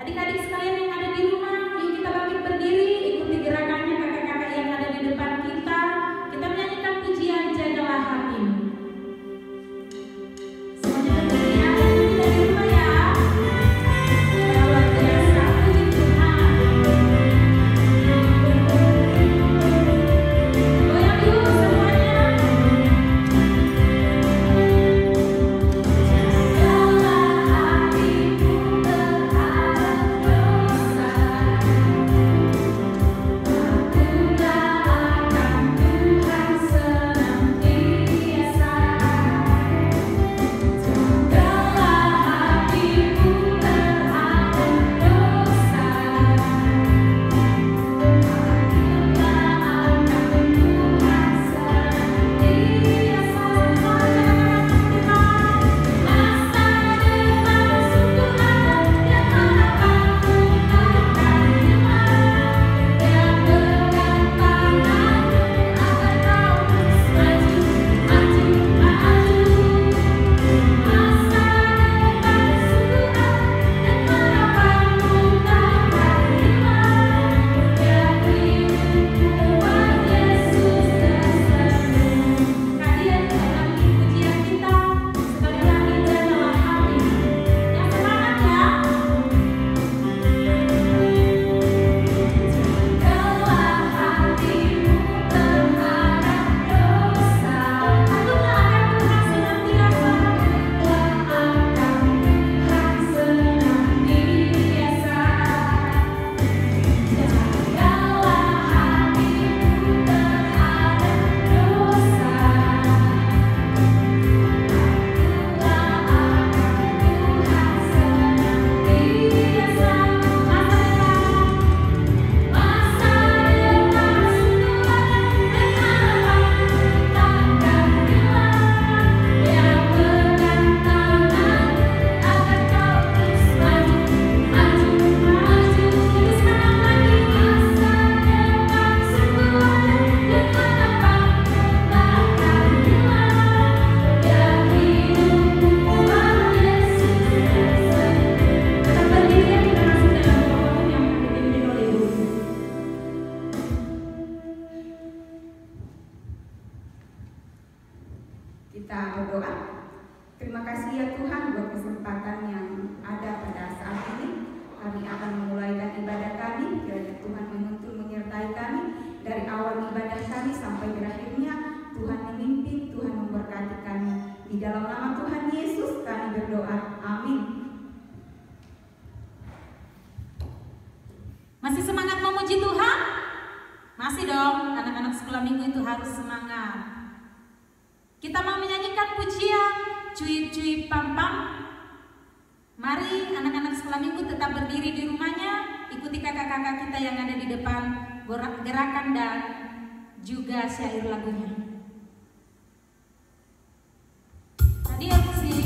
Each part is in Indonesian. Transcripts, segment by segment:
Adik-adik sekalian yang ada di rumah, yuk kita bangkit berdiri, ikuti gerakannya kakak-kakak yang ada di depan kita. Kita menyanyikan pujian Jagalah Hatimu. Semuanya berdiri yang ada di rumah ya. Luar biasa, puji Tuhan. Goyang yuk semuanya. Kita berdoa. Terima kasih ya Tuhan buat kesempatan yang ada pada saat ini. Kami akan memulaikan ibadah kami. Kiranya Tuhan menuntun menyertai kami dari awal ibadah kami sampai berakhirnya. Tuhan memimpin, Tuhan memberkati kami. Di dalam nama Tuhan Yesus kami berdoa. Amin. Masih semangat memuji Tuhan? Masih dong, anak-anak sekolah minggu itu harus semangat. Kita mau menyanyikan pujian Cuip Cuip Pam Pam. Mari anak-anak sekolah minggu tetap berdiri di rumahnya, ikuti kakak-kakak kita yang ada di depan gerakan dan juga syair lagunya. Tadi aku sih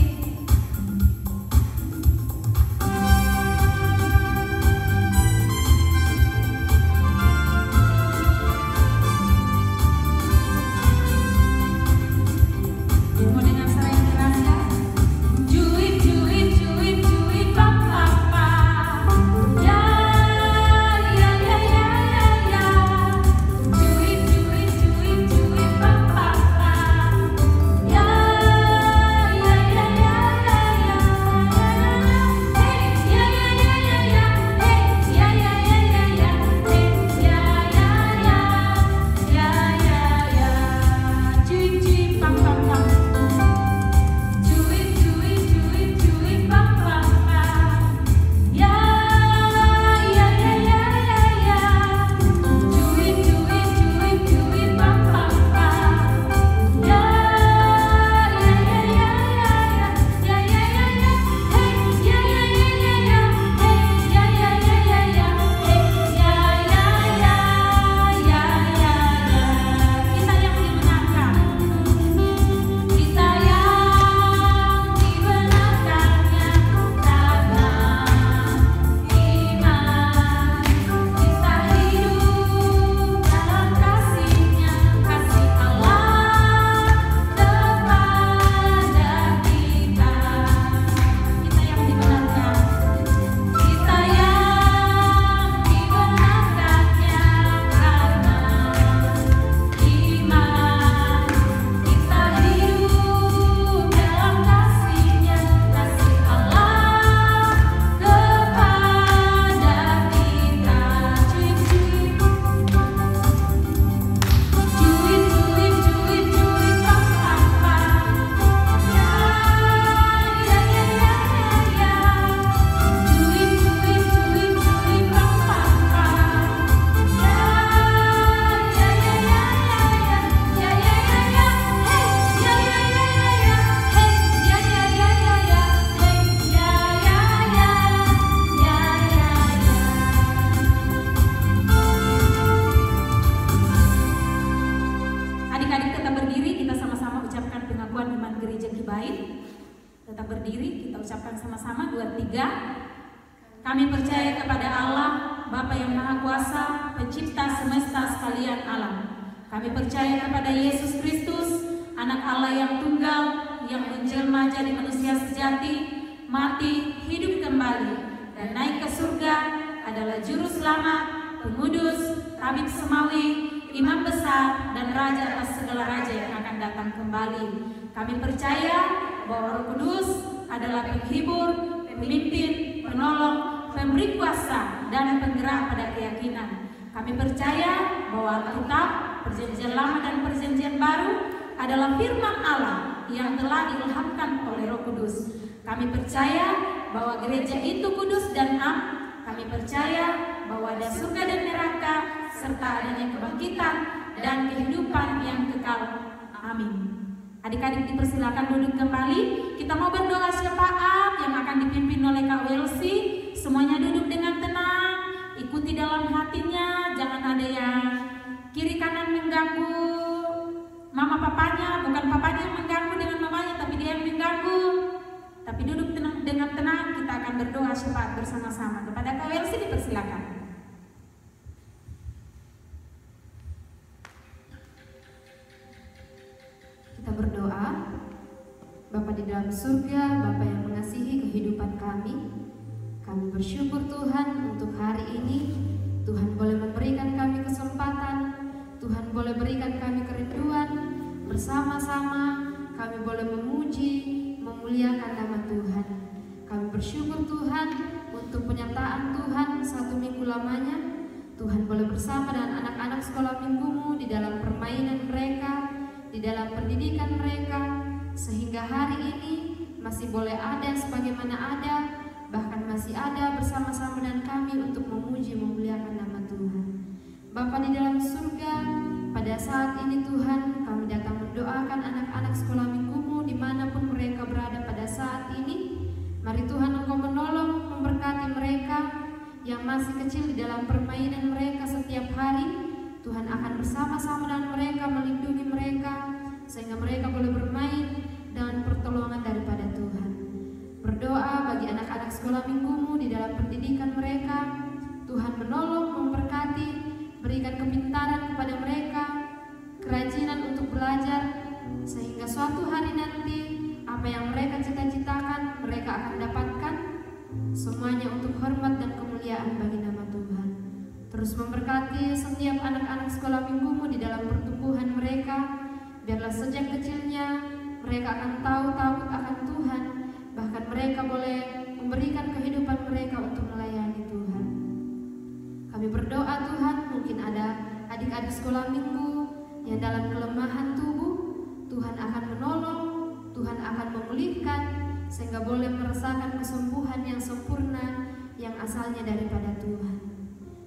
Cuip cuip cuip cuip pam berdiri, kita ucapkan sama-sama 2, 3. Kami percaya kepada Allah, Bapa yang Maha Kuasa, Pencipta semesta sekalian alam. Kami percaya kepada Yesus Kristus, Anak Allah yang tunggal, yang menjelma jadi manusia sejati, mati, hidup kembali, dan naik ke surga, adalah Juru Selamat, Pengudus, Tabib Semawi, Imam Besar, dan Raja atas segala raja yang akan datang kembali. Kami percaya bahwa Roh Kudus adalah penghibur, pemimpin, penolong, pemberi kuasa, dan penggerak pada keyakinan. Kami percaya bahwa Alkitab, Perjanjian Lama dan Perjanjian Baru adalah firman Allah yang telah diilhamkan oleh Roh Kudus. Kami percaya bahwa gereja itu kudus dan am. Kami percaya bahwa ada surga dan neraka, serta adanya kebangkitan dan kehidupan yang kekal. Amin. Adik-adik dipersilakan duduk kembali. Kita mau berdoa syafaat yang akan dipimpin oleh Kak Welsi. Semuanya duduk dengan tenang, ikuti dalam hatinya. Jangan ada yang kiri kanan mengganggu mama papanya, bukan papanya yang mengganggu dengan mamanya, tapi dia yang mengganggu. Tapi duduk tenang, dengan tenang. Kita akan berdoa syafaat bersama-sama. Kepada Kak Welsi dipersilakan. Kita berdoa. Bapa di dalam surga, Bapa yang mengasihi kehidupan kami bersyukur Tuhan untuk hari ini. Tuhan boleh memberikan kami kesempatan, Tuhan boleh berikan kami kerinduan. Bersama-sama kami boleh memuji, memuliakan nama Tuhan. Kami bersyukur Tuhan untuk penyertaan Tuhan 1 minggu lamanya. Tuhan boleh bersama dengan anak-anak sekolah minggumu di dalam permainan mereka, di dalam pendidikan mereka, sehingga hari ini masih boleh ada sebagaimana ada, bahkan masih ada bersama-sama dengan kami untuk memuji, memuliakan nama Tuhan. Bapa di dalam surga, pada saat ini Tuhan, kami datang mendoakan anak-anak sekolah minggumu dimanapun mereka berada pada saat ini. Mari Tuhan Engkau menolong, memberkati mereka yang masih kecil di dalam permainan mereka setiap hari. Tuhan akan bersama-sama dengan mereka, melindungi mereka, sehingga mereka boleh bermain dengan pertolongan daripada Tuhan. Berdoa bagi anak-anak sekolah minggumu di dalam pendidikan mereka. Tuhan menolong, memberkati, berikan kepintaran kepada mereka, kerajinan untuk belajar, sehingga suatu hari nanti apa yang mereka cita-citakan mereka akan dapatkan, semuanya untuk hormat dan kemuliaan bagi nama Tuhan. Terus memberkati setiap anak-anak sekolah minggumu di dalam pertumbuhan mereka. Biarlah sejak kecilnya mereka akan tahu takut akan Tuhan, bahkan mereka boleh memberikan kehidupan mereka untuk melayani Tuhan. Kami berdoa Tuhan, mungkin ada adik-adik sekolah minggu yang dalam kelemahan tubuh, Tuhan akan menolong, Tuhan akan memulihkan, sehingga boleh merasakan kesembuhan yang sempurna yang asalnya daripada Tuhan.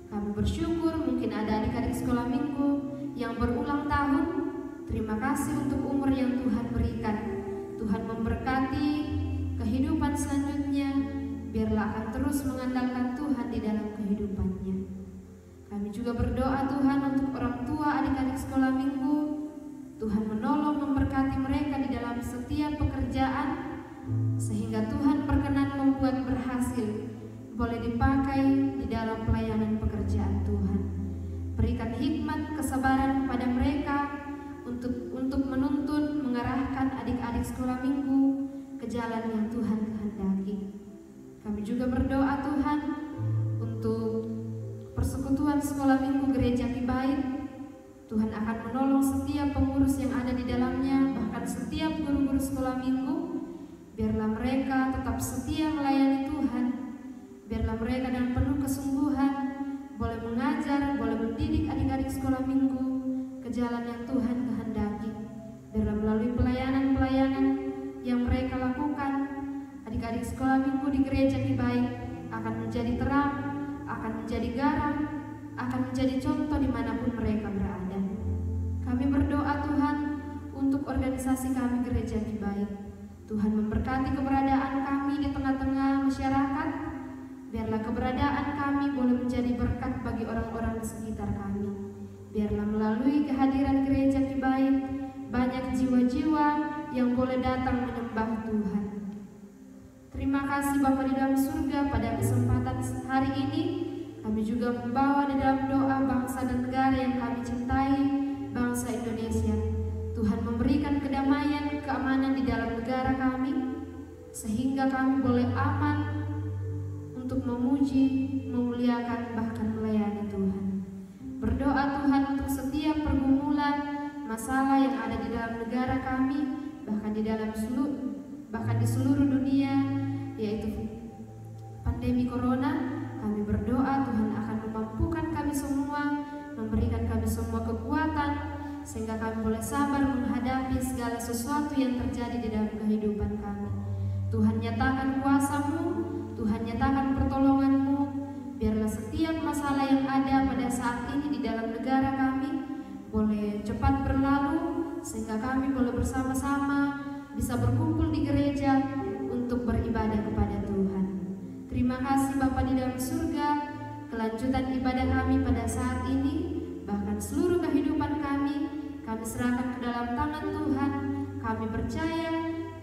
Kami bersyukur mungkin ada adik-adik sekolah minggu yang berulang tahun. Terima kasih untuk umur yang Tuhan berikan. Tuhan memberkati kehidupan selanjutnya, biarlah akan terus mengandalkan Tuhan di dalam kehidupannya. Kami juga berdoa Tuhan untuk orang tua adik-adik sekolah minggu. Tuhan menolong, memberkati mereka di dalam setiap pekerjaan, sehingga Tuhan berkenan membuat berhasil, boleh dipakai di dalam pelayanan pekerjaan Tuhan. Berikan hikmat, kesabaran kepada mereka untuk menuntun, mengarahkan adik-adik sekolah minggu ke jalan yang Tuhan kehendaki. Kami juga berdoa Tuhan untuk persekutuan sekolah minggu Gereja Kibaik. Tuhan akan menolong setiap pengurus yang ada di dalamnya, bahkan setiap guru-guru sekolah minggu. Biarlah mereka tetap setia melayani Tuhan. Biarlah mereka dengan penuh kesungguhan boleh mengajar, boleh mendidik adik-adik sekolah minggu ke jalan yang Tuhan kehendaki. Biarlah melalui pelayanan-pelayanan yang mereka lakukan, adik-adik sekolah minggu di Gereja Kibaik akan menjadi terang, akan menjadi garam, akan menjadi contoh dimanapun mereka berada. Kami berdoa Tuhan untuk organisasi kami Gereja Kibaik. Tuhan memberkati keberadaan kami di tengah-tengah masyarakat. Biarlah keberadaan kami boleh menjadi berkat bagi orang-orang di sekitar kami. Biarlah melalui kehadiran Gereja Kibaik banyak jiwa-jiwa yang boleh datang menyembah Tuhan. Terima kasih Bapa di dalam surga, pada kesempatan hari ini kami juga membawa di dalam doa bangsa dan negara yang kami cintai, bangsa Indonesia. Tuhan memberikan kedamaian, keamanan di dalam negara kami, sehingga kami boleh aman untuk memuji, memuliakan, bahkan melayani Tuhan. Berdoa Tuhan untuk setiap pergumulan, masalah yang ada di dalam negara kami, bahkan di seluruh dunia, yaitu pandemi corona. Kami berdoa Tuhan akan memampukan kami semua, memberikan kami semua kekuatan, sehingga kami boleh sabar menghadapi segala sesuatu yang terjadi di dalam kehidupan kami. Tuhan nyatakan kuasa-Mu, Tuhan nyatakan pertolongan-Mu. Biarlah setiap masalah yang ada pada saat ini di dalam negara kami boleh cepat berlalu, sehingga kami boleh bersama-sama bisa berkumpul di gereja untuk beribadah kepada Tuhan. Terima kasih Bapa di dalam surga, kelanjutan ibadah kami pada saat ini, bahkan seluruh kehidupan kami serahkan ke dalam tangan Tuhan. Kami percaya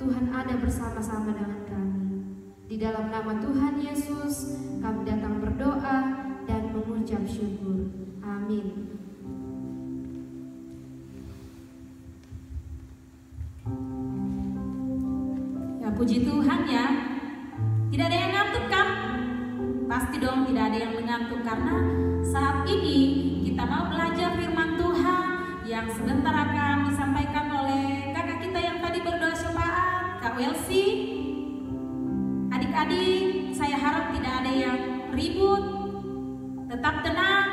Tuhan ada bersama-sama dengan kami. Di dalam nama Tuhan Yesus, kami datang berdoa dan mengucap syukur. Amin. Ya, puji Tuhan ya. Tidak ada yang ngantuk kan? Pasti dong tidak ada yang mengantuk, karena saat ini kita mau belajar firman Tuhan yang sebentar akan disampaikan oleh kakak kita yang tadi berdoa syafaat, Kak Welsi. Adik-adik, saya harap tidak ada yang ribut, tetap tenang,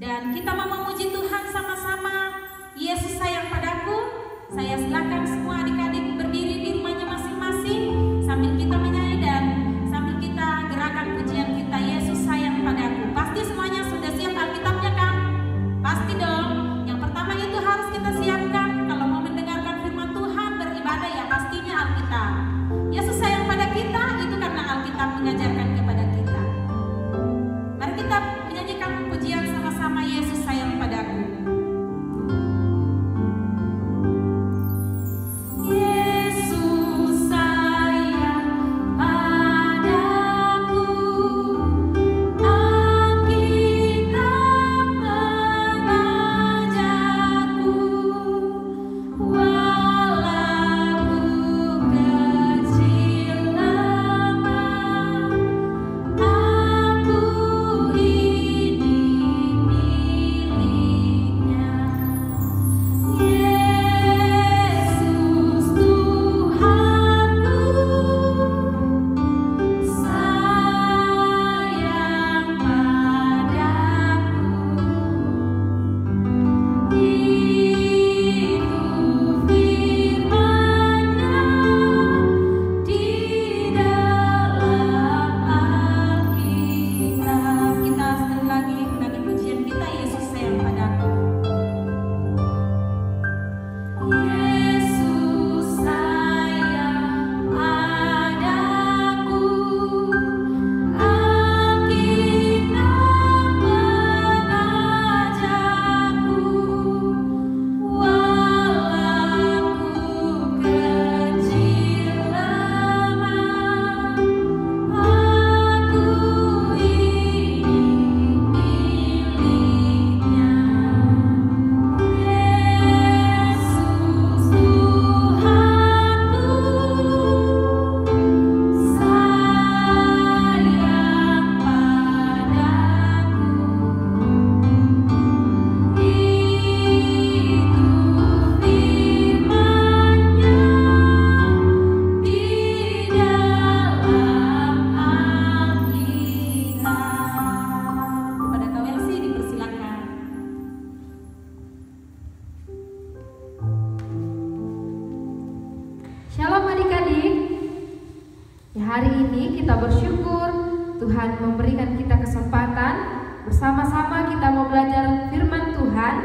dan kita mau memuji Tuhan sama-sama. Yesus sayang padaku. Saya silakan semua adik-adik berdiri di rumahnya masing-masing sambil kita menyanyi dan sambil kita gerakan pujian kita, Yesus sayang padaku. Pasti semuanya sudah siap Alkitabnya kan? Pasti dong. Yang pertama itu harus kita siapkan kalau mau mendengarkan firman Tuhan, beribadah ya pastinya Alkitab. Yesus sayang pada kita itu karena Alkitab mengajarkan kepada kita. Mari kita menyanyikan pujian sama-sama, Yesus sayang padaku. Tuhan memberikan kita kesempatan bersama-sama kita mau belajar firman Tuhan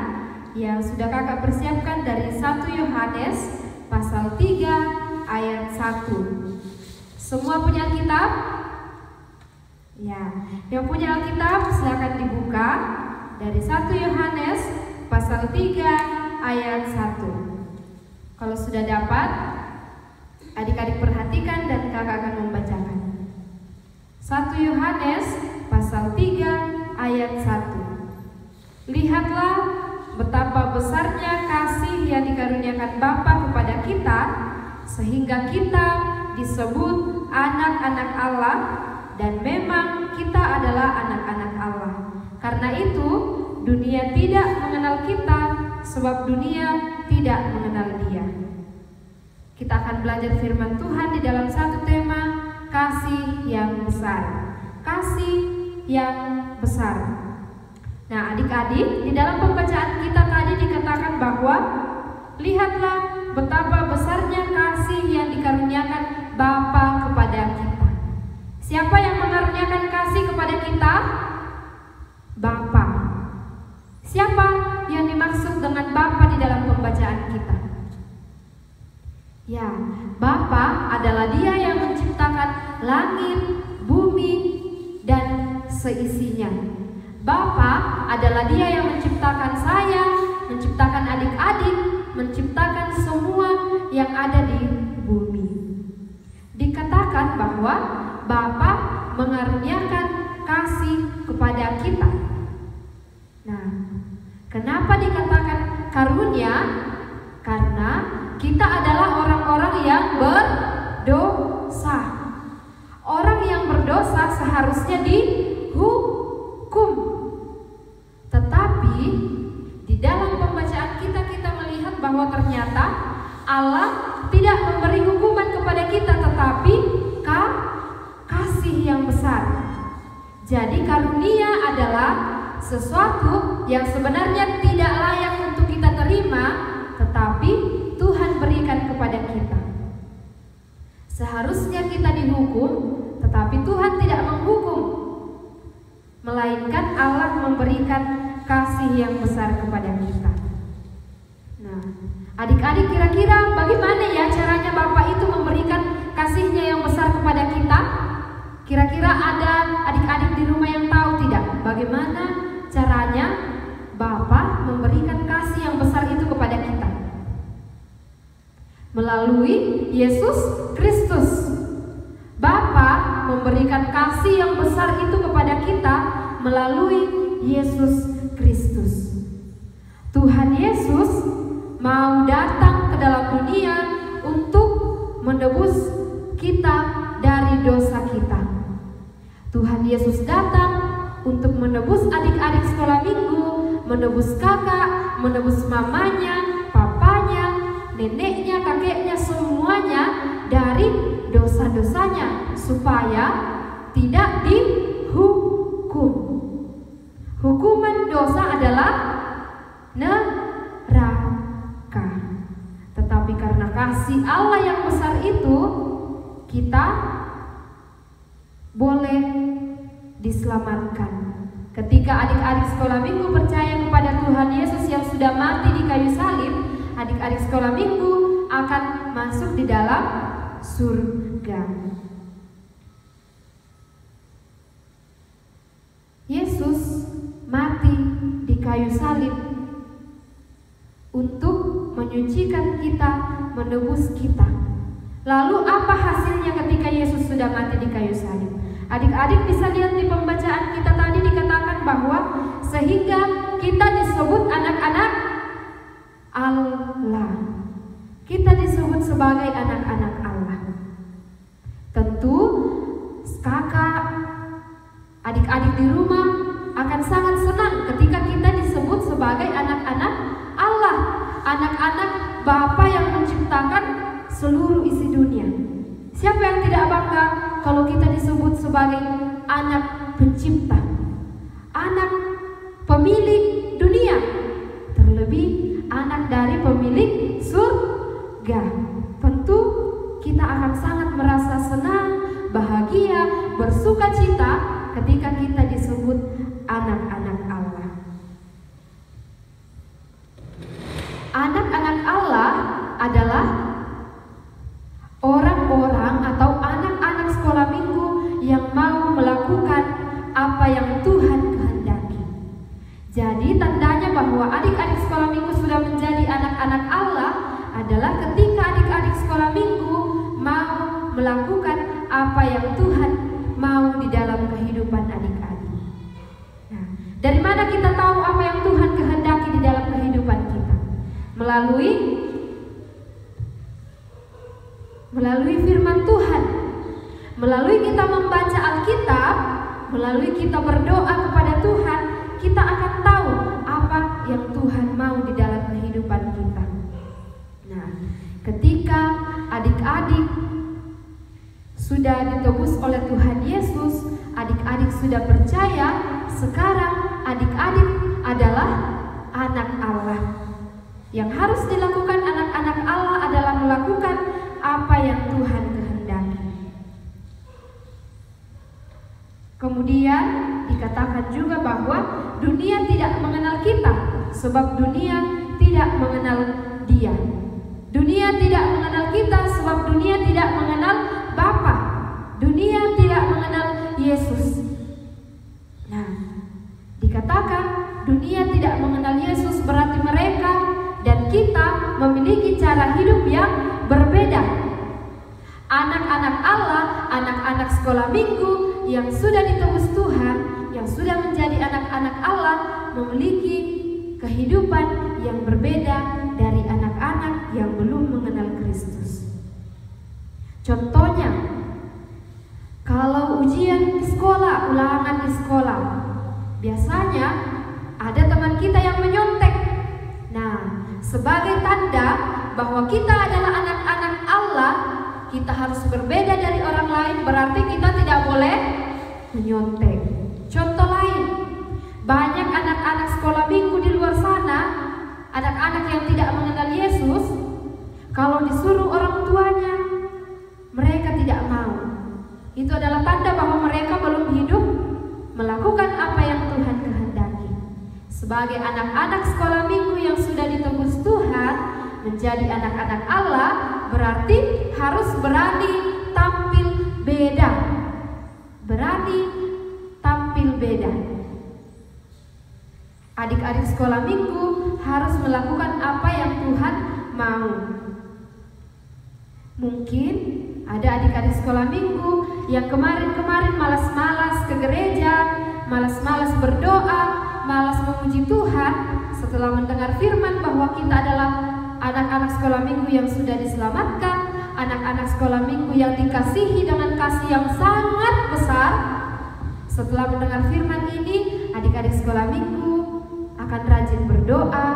yang sudah kakak persiapkan dari 1 Yohanes pasal 3 ayat 1. Semua punya Alkitab? Ya, yang punya Alkitab silakan dibuka dari 1 Yohanes pasal 3 ayat 1. Kalau sudah dapat, Adik-adik perhatikan dan kakak akan membacakan. 1 Yohanes pasal 3 ayat 1. Lihatlah betapa besarnya kasih yang dikaruniakan Bapa kepada kita, sehingga kita disebut anak-anak Allah, dan memang kita adalah anak-anak Allah. Karena itu dunia tidak mengenal kita, sebab dunia tidak mengenal Dia. Kita akan belajar firman Tuhan di dalam satu tema, kasih yang besar. Kasih yang besar. Nah, adik-adik, di dalam pembacaan kita tadi dikatakan bahwa lihatlah betapa besarnya kasih yang dikaruniakan Bapa kepada kita. Siapa yang mengaruniakan kasih kepada kita? Bapa. Siapa yang dimaksud dengan Bapa di dalam pembacaan kita? Ya, Bapa adalah Dia yang menciptakan langit, bumi, dan seisinya. Bapa adalah Dia yang menciptakan saya, menciptakan adik-adik, menciptakan semua yang ada di bumi. Dikatakan bahwa Bapa mengaruniakan kasih kepada kita. Nah, kenapa dikatakan karunia? Karena kita adalah orang-orang yang berdosa. Orang yang berdosa seharusnya dihukum. Tetapi di dalam pembacaan kita melihat bahwa ternyata Allah tidak memberi hukuman kepada kita, tetapi kasih yang besar. Jadi karunia adalah sesuatu yang sebenarnya tidak layak untuk kita terima, tetapi Tuhan berikan kepada kita. Seharusnya kita dihukum, tetapi Tuhan tidak menghukum, melainkan Allah memberikan kasih yang besar kepada kita. Nah, adik-adik, kira-kira bagaimana ya caranya Bapak itu memberikan kasihnya yang besar kepada kita? Kira-kira ada adik-adik di rumah yang tahu tidak? Bagaimana caranya Bapak memberikan kasih yang besar itu kepada kita? Melalui Yesus Kristus. Bapa memberikan kasih yang besar itu kepada kita melalui Yesus Kristus. Tuhan Yesus mau datang ke dalam dunia untuk menebus kita dari dosa kita. Tuhan Yesus datang untuk menebus adik-adik sekolah minggu, menebus kakak, menebus mamanya, papanya, neneknya, kakeknya, semuanya dari dosa-dosanya supaya tidak dihukum. Hukuman dosa adalah neraka. Tetapi karena kasih Allah yang besar itu, kita boleh diselamatkan. Ketika adik-adik sekolah minggu percaya kepada Tuhan Yesus yang sudah mati di kayu salib, adik-adik sekolah minggu akan masuk di dalam surga. Yesus mati di kayu salib untuk menyucikan kita, menebus kita. Lalu apa hasilnya ketika Yesus sudah mati di kayu salib? Adik-adik bisa lihat di pembacaan kita tadi dikatakan bahwa sehingga kita disebut anak-anak Allah. Kita disebut sebagai anak-anak Allah. Tentu kakak, adik-adik di rumah akan sangat senang ketika kita disebut sebagai anak-anak Allah, anak-anak Bapa yang menciptakan seluruh isi dunia. Siapa yang tidak bangga kalau kita disebut sebagai anak pencipta, anak pemilik dunia, terlebih anak dari pemilik surga? Tentu kita akan sangat merasa senang, bahagia, bersuka cita ketika kita disebut anak-anak Allah. Anak-anak Allah adalah orang-orang atau anak-anak sekolah minggu yang mau melakukan apa yang Tuhan kehendaki. Jadi tandanya bahwa adik-adik sekolah minggu sudah menjadi anak-anak Allah adalah ketika adik-adik sekolah minggu mau melakukan apa yang Tuhan mau di dalam kehidupan adik-adik. Nah, dari mana kita tahu apa yang Tuhan kehendaki di dalam kehidupan kita? Melalui firman Tuhan, melalui kita membaca Alkitab, melalui kita berdoa kepada Tuhan, kita akan tahu apa yang Tuhan mau di dalam kehidupan kita. Nah, ketika adik-adik sudah ditebus oleh Tuhan Yesus, adik-adik sudah percaya, sekarang adik-adik adalah anak Allah. Yang harus dilakukan anak-anak Allah adalah melakukan apa yang Tuhan kehendaki. Kemudian dikatakan juga bahwa dunia tidak mengenal kita, sebab dunia tidak mengenal Dia. Dunia tidak mengenal kita, sebab dunia tidak mengenal Bapa. Dunia tidak mengenal Yesus. Nah, dikatakan dunia tidak mengenal Yesus berarti mereka dan kita memiliki cara hidup yang berbeda. Anak-anak Allah, anak-anak sekolah minggu yang sudah ditebus Tuhan, yang sudah menjadi anak-anak Allah, memiliki kehidupan yang berbeda dari anak-anak yang belum mengenal Kristus. Contohnya, kalau ujian di sekolah, ulangan di sekolah, biasanya ada teman kita yang menyontek. Nah, sebagai tanda bahwa kita adalah anak-anak Allah, kita harus berbeda dari orang lain, berarti kita tidak boleh menyontek. Contoh lain, banyak anak-anak sekolah minggu di luar sana, anak-anak yang tidak mengenal Yesus, kalau disuruh orang tuanya, mereka tidak mau. Itu adalah tanda bahwa mereka belum hidup melakukan apa yang Tuhan kehendaki. Sebagai anak-anak sekolah minggu yang sudah ditebus Tuhan, menjadi anak-anak Allah, berarti harus berani tampil beda. Berani tampil beda. Adik-adik sekolah minggu harus melakukan apa yang Tuhan mau. Mungkin ada adik-adik sekolah minggu yang kemarin-kemarin malas-malas ke gereja, malas-malas berdoa, malas memuji Tuhan. Setelah mendengar firman bahwa kita adalah anak-anak sekolah minggu yang sudah diselamatkan, anak-anak sekolah minggu yang dikasihi dengan kasih yang sangat besar. Setelah mendengar firman ini, adik-adik sekolah minggu akan rajin berdoa,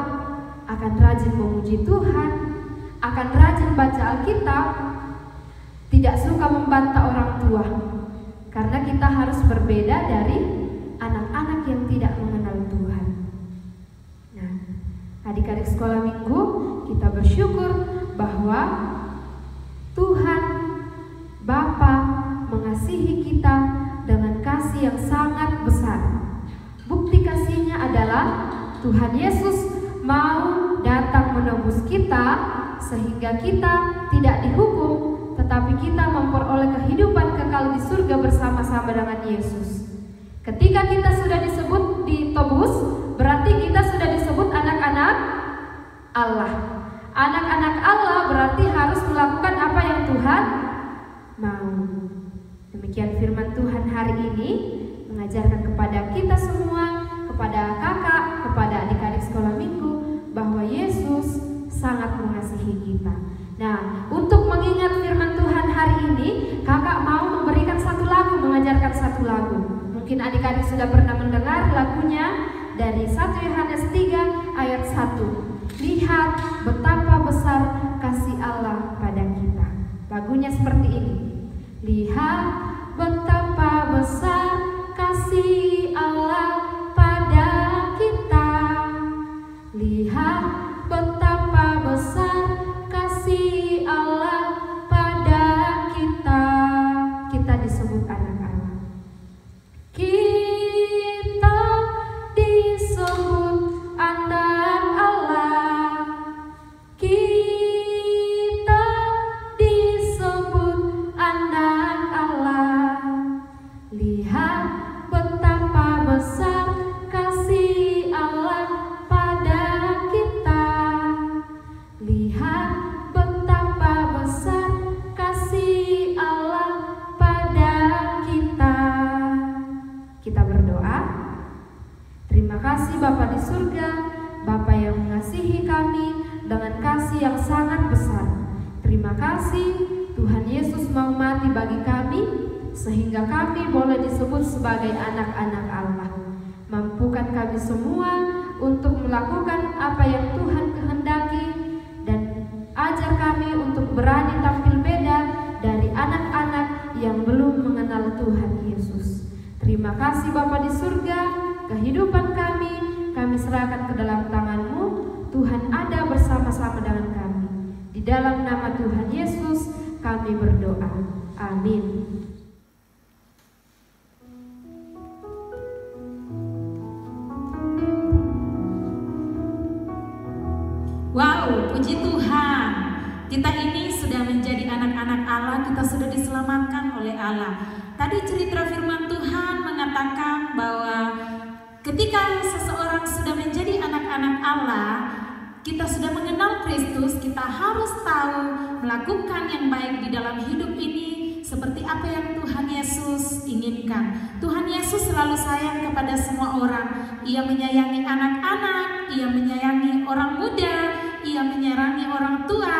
akan rajin memuji Tuhan, akan rajin baca Alkitab, tidak suka membantah orang tua, karena kita harus berbeda dari anak-anak yang tidak mengenal Tuhan. Nah, adik-adik sekolah minggu, kita bersyukur bahwa Tuhan Bapa mengasihi kita dengan kasih yang sangat besar. Bukti kasihnya adalah Tuhan Yesus mau datang menebus kita sehingga kita tidak dihukum, tetapi kita memperoleh kehidupan kekal di surga bersama-sama dengan Yesus. Ketika kita sudah disebut ditebus, berarti kita sudah disebut anak-anak Allah. Anak-anak Allah berarti harus melakukan apa yang Tuhan mau. Demikian firman Tuhan hari ini mengajarkan kepada kita semua, kepada kakak, kepada adik-adik sekolah minggu, bahwa Yesus sangat mengasihi kita. Nah, untuk mengingat firman Tuhan hari ini, kakak mau memberikan satu lagu, mengajarkan satu lagu. Mungkin adik-adik sudah pernah mendengar lagunya dari 1 Yohanes 3 ayat 1. Lihat betapa besar kasih Allah pada kita. Lagunya seperti ini. Lihat betapa besar kasih Allah pada kita. Lihat betapa besar kasih Allah pada kita. Kita disebut anak Allah. Kita disebut anak Allah. Kita disebut anak Allah. Lihat betapa Terima kasih Bapa di surga, Bapa yang mengasihi kami dengan kasih yang sangat besar. Terima kasih Tuhan Yesus mau mati bagi kami, sehingga kami boleh disebut sebagai anak-anak Allah. Mampukan kami semua untuk melakukan apa yang Tuhan kehendaki, dan ajar kami untuk berani tampil beda dari anak-anak yang belum mengenal Tuhan Yesus. Terima kasih Bapa di surga, kehidupan kami serahkan ke dalam tangan-Mu. Tuhan ada bersama-sama dengan kami. Di dalam nama Tuhan Yesus kami berdoa. Amin. Wow, puji Tuhan. Kita ini sudah menjadi anak-anak Allah, kita sudah diselamatkan oleh Allah. Tadi cerita firman Tuhan mengatakan bahwa ketika seseorang sudah menjadi anak-anak Allah, kita sudah mengenal Kristus, kita harus tahu melakukan yang baik di dalam hidup ini seperti apa yang Tuhan Yesus inginkan. Tuhan Yesus selalu sayang kepada semua orang. Ia menyayangi anak-anak, Ia menyayangi orang muda, Ia menyayangi orang tua,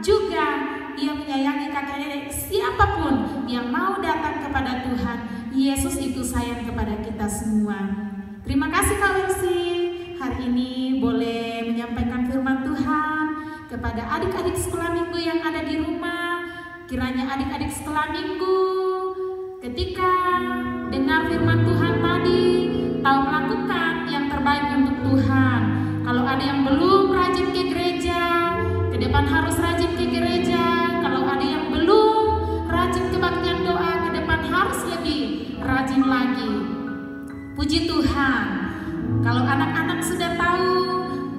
juga Ia menyayangi kakek nenek. Siapapun yang mau datang kepada Tuhan, Yesus itu sayang kepada kita semua. Terima kasih Kak Wersi, hari ini boleh menyampaikan firman Tuhan kepada adik-adik sekolah minggu yang ada di rumah. Kiranya adik-adik sekolah minggu ketika dengar firman Tuhan tadi, tahu melakukan yang terbaik untuk Tuhan. Kalau ada yang belum rajin ke gereja, ke depan harus rajin ke gereja. Kalau ada yang belum rajin kebaktian doa, ke depan harus lebih rajin lagi. Puji Tuhan, kalau anak-anak sudah tahu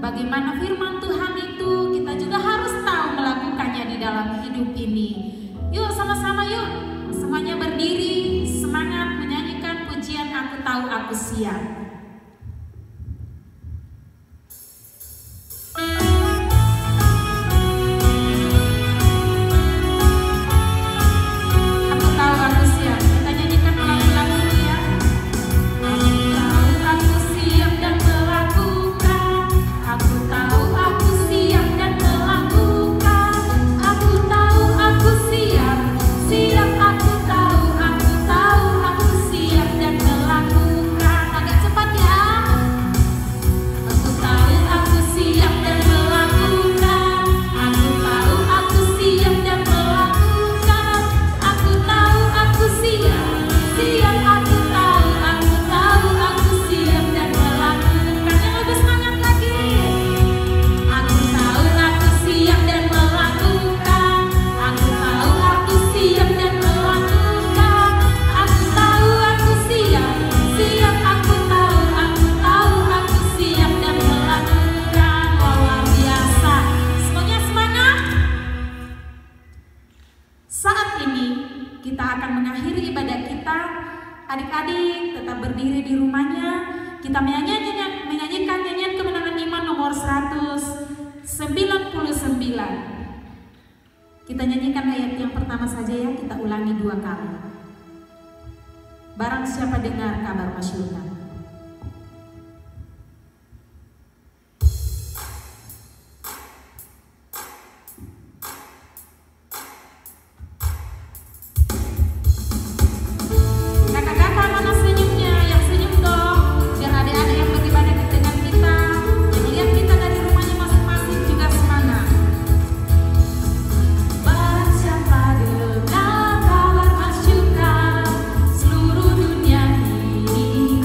bagaimana firman Tuhan itu, kita juga harus tahu melakukannya di dalam hidup ini. Yuk sama-sama yuk, semuanya berdiri, semangat menyanyikan pujian Aku Tahu Aku Siap. Adik-adik tetap berdiri di rumahnya. Kita menyanyikan nyanyian kemenangan iman nomor 199. Kita nyanyikan ayat yang pertama saja ya, kita ulangi 2 kali. Barang siapa dengar kabar masyhurnya. Seluruh dunia ini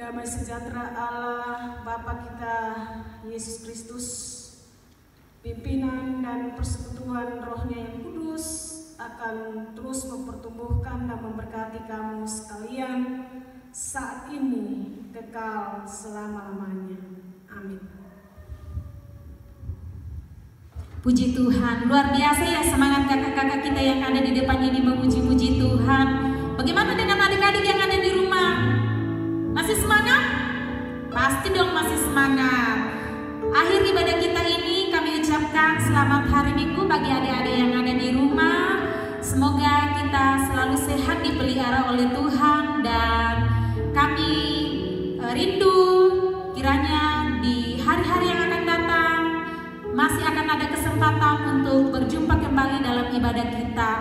Damai sejahtera Allah Bapa kita Yesus Kristus, pimpinan dan persekutuan Roh-Nya yang kudus akan terus mempertumbuhkan dan memberkati kamu sekalian saat ini kekal selama-lamanya. Amin. Puji Tuhan, luar biasa ya semangat kakak-kakak kita yang ada di depan ini memuji-muji Tuhan. Bagaimana dengan adik-adik yang ada di rumah? Masih semangat? Pasti dong masih semangat. Akhir ibadah kita ini kami ucapkan selamat hari Minggu bagi adik-adik yang ada di rumah. Semoga kita selalu sehat dipelihara oleh Tuhan, dan kami rindu kiranya di hari-hari yang akan datang masih akan ada kesempatan untuk berjumpa kembali dalam ibadah kita.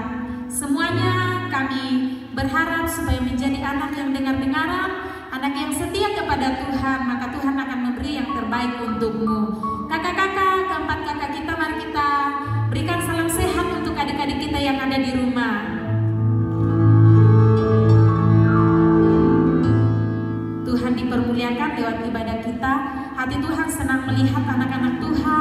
Semuanya kami berharap supaya menjadi anak yang dengar-dengaran, anak yang setia kepada Tuhan, maka Tuhan akan memberi yang terbaik untukmu. Kakak-kakak, keempat kakak kita, mari kita berikan salam sehat untuk adik-adik kita yang ada di rumah. Tuhan dipermuliakan lewat ibadah kita. Hati Tuhan senang melihat anak-anak Tuhan